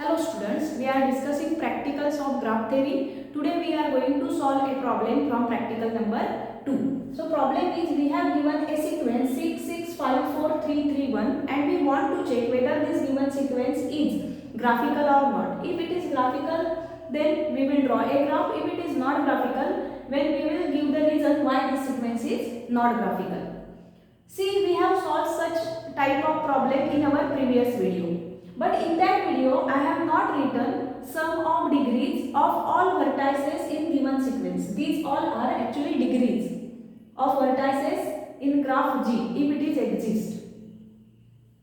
Hello students, we are discussing practicals of graph theory. Today we are going to solve a problem from practical number 2. So problem is we have given a sequence 6, 6, 5, 4, 3, 3, 1 and we want to check whether this given sequence is graphical or not. If it is graphical, then we will draw a graph. If it is not graphical, then we will give the reason why this sequence is not graphical. See, we have solved such type of problem in our previous video. But in that video, I have not written sum of degrees of all vertices in given sequence. These all are actually degrees of vertices in graph G if it is exist.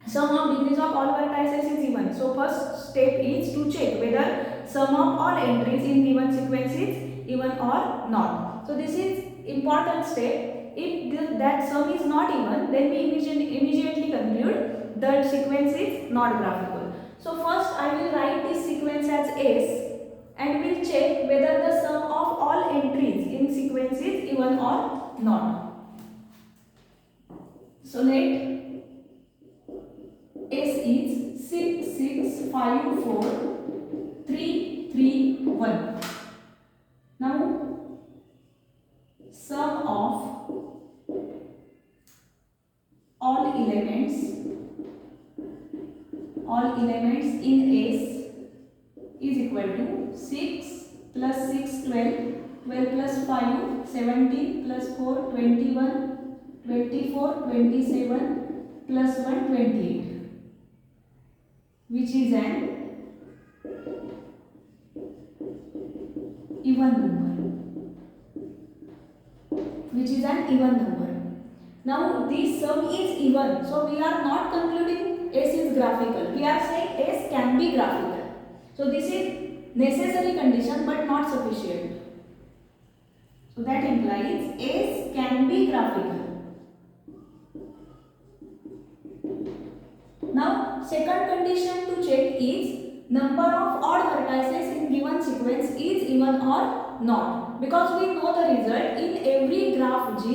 Sum of degrees of all vertices is given. So first step is to check whether sum of all entries in given sequence is even or not. So this is important step. If that sum is not even, then we immediately conclude that sequence is not graphical. So first I will write this sequence as S and will check whether the sum of all entries in sequence is even or not. So let S is 6, 6, 5, 4, 3, 3, 1. Now sum of all elements in S is equal to 6 plus 6 12, 12 plus 5 17 plus 4 21, 24 27 plus 1 28, which is an even number. Now this sum is even, so we are not concluding S is graphical. We are saying S can be graphical. So this is necessary condition but not sufficient. So that implies S can be graphical. Now second condition to check is number of odd vertices in given sequence is even or not. Because we know the result in every graph G,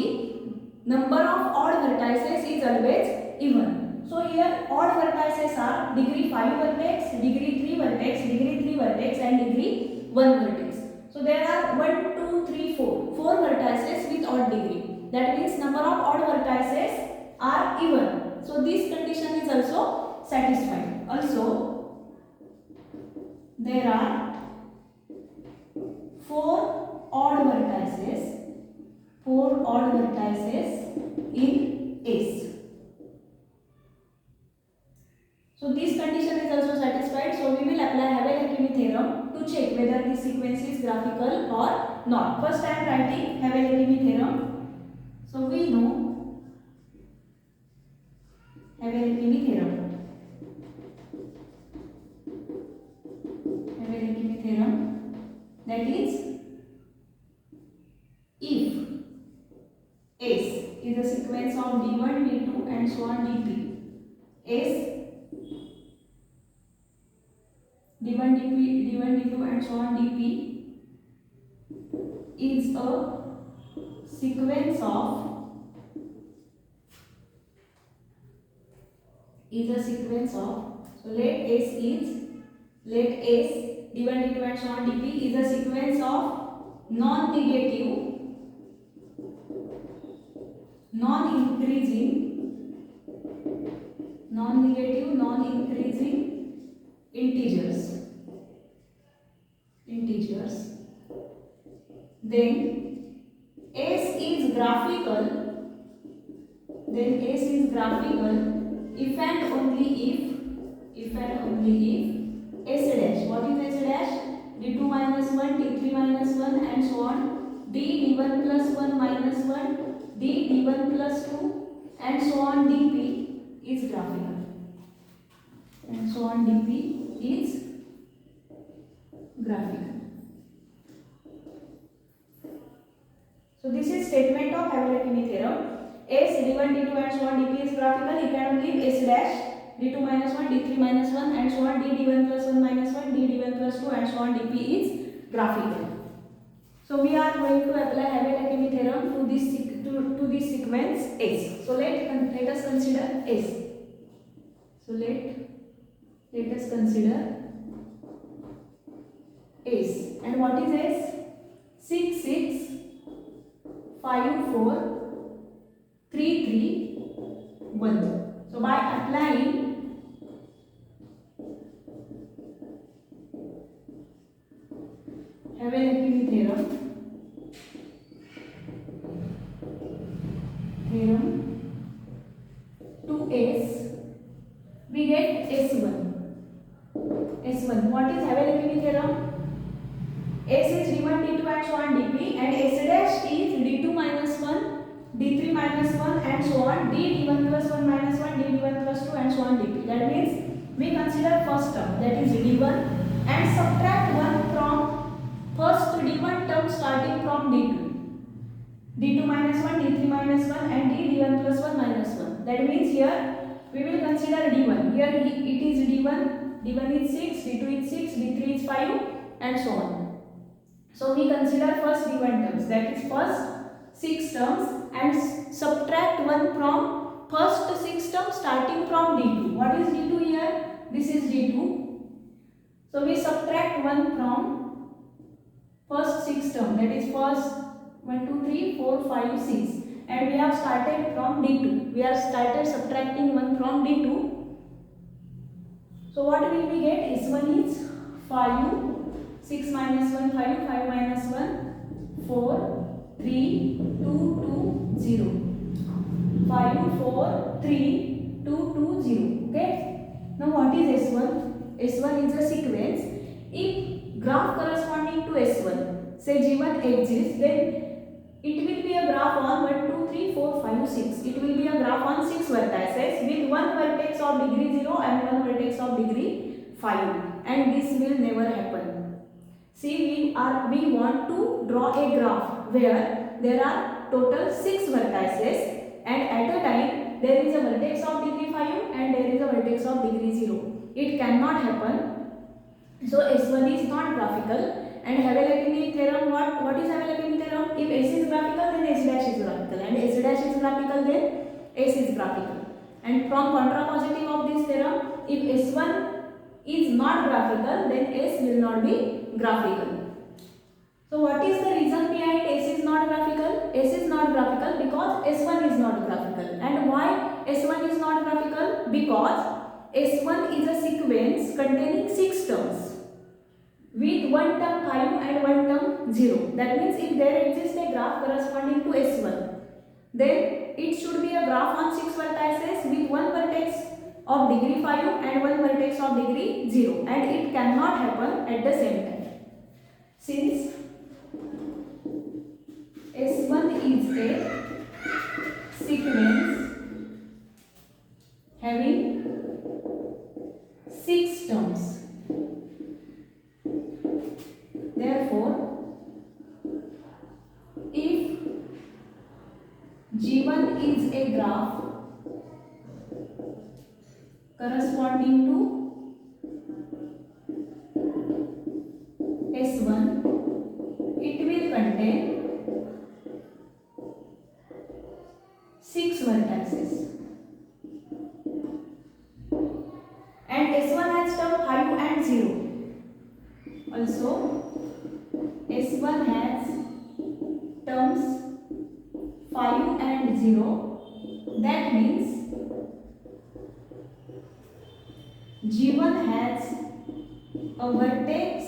number of odd vertices is always even. So here odd vertices are degree 5 vertex, degree 3 vertex, degree 3 vertex and degree 1 vertex. So there are 1, 2, 3, 4 vertices with odd degree. That means number of odd vertices are even. So this condition is also satisfied. Also there are 4 odd vertices in S. So this condition is also satisfied. So we will apply Havel-Hakimi theorem to check whether this sequence is graphical or not. First I am writing Havel-Hakimi theorem. So we know Havel-Hakimi theorem. Havel-Hakimi theorem, that is, if S is a sequence of d1, d2 and so on dp, S d1, d2 and so on dp is a sequence of so let S d1, d2 and so on dp is a sequence of non-negative, non-increasing integers. Then S is graphical. If and only if S dash. What is S dash? d2 minus 1, d3 minus 1 and so on. d1 plus 1 minus 1, d1 plus 2 and so on dp is graphical. And so on dp is graphical. So this is statement of Havel-Hakimi theorem. S d1, d2 and so on dp is graphical if and only if S dash d2 minus 1, d3 minus 1 and so on d1 plus 1 minus 1, d1 plus 2 and so on dp is graphical. So we are going to apply Havel-Hakimi theorem to this sequence S. So let us consider S. So let us consider S. And what is S? 6, 6, 5, 4, 3, 3, 1. So by applying Havel-Hakimi theorem to S, we get S1. S1. What is Havel-Hakimi theorem? S is d1, d2 and so on dp, and S dash is d2 minus 1, d3 minus 1 and so on, d1 plus 1 minus 1, d1 plus 2 and so on dp. That means we consider first term, that is d1, and subtract 1 from first d1 term starting from d2. d2 minus 1, d3 minus 1 and d1 plus 1 minus 1. That means here we will consider d1. Here it is d1, d1 is 6, d2 is 6, d3 is 5 and so on. So we consider first d1 terms, that is first 6 terms, and subtract 1 from first 6 terms starting from d2. What is d2 here? This is d2. So we subtract 1 from first 6 term, that is first 1, 2, 3, 4, 5, 6, and we have started from d2. We have started subtracting 1 from d2. So what will we get? S1 is 5, 6 minus 1, 5, 5 minus 1, 4, 3, 2, 2, 0. 5, 4, 3, 2, 2, 0. Okay. Now what is S1? S1 is a sequence. If graph corresponding to S1, say G1 exists, then it will be a graph on 1, 2, 3, 4, 5, 6. It will be a graph on 6 vertices with one vertex of degree 0 and one vertex of degree 5. And this will never happen. See, we want to draw a graph where there are total 6 vertices, and at a time there is a vertex of degree 5 and there is a vertex of degree 0. It cannot happen. So S1 is not graphical. And Havel-Hakimi theorem, what is Havel-Hakimi theorem? If S is graphical, then S dash is graphical, and S dash is graphical, then S is graphical. And from contrapositive of this theorem, if S1 is not graphical, then S will not be graphical. So what is the reason behind S is not graphical? S is not graphical because S1 is not graphical. And why S1 is not graphical? Because S1 is a sequence containing 6 terms with one term 5 and one term 0. That means if there exists a graph corresponding to S1, then it should be a graph on 6 vertices with one vertex of degree 5 and one vertex of degree 0, and it cannot happen at the same time. Since S1 is a sequence having 6 terms, therefore if G1 is a graph corresponding to S1, it will contain 6 vertices, and S1 has term 5 and 0. Also S1 has terms 5 and 0. That means G1 has a vertex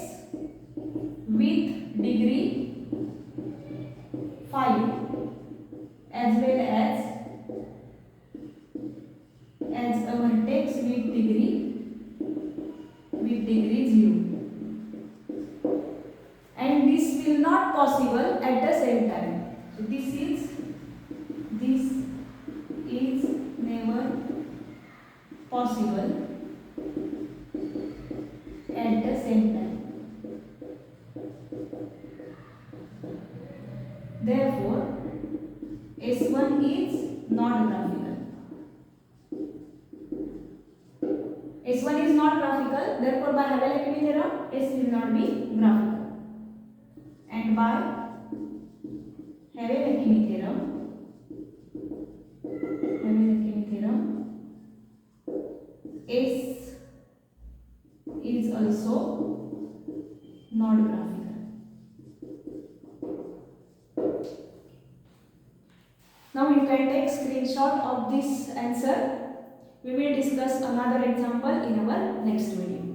with degree 5 as well as a vertex with degree 0, and this will not possible at the same time. So this is never possible at the same time. Therefore S1 is not graphical. S1 is not graphical, therefore by Havel-Hakimi theorem S will not be graphical. And by Havel-Hakimi theorem S is also not graphical. Now you can take screenshot of this answer. We will discuss another example in our next video.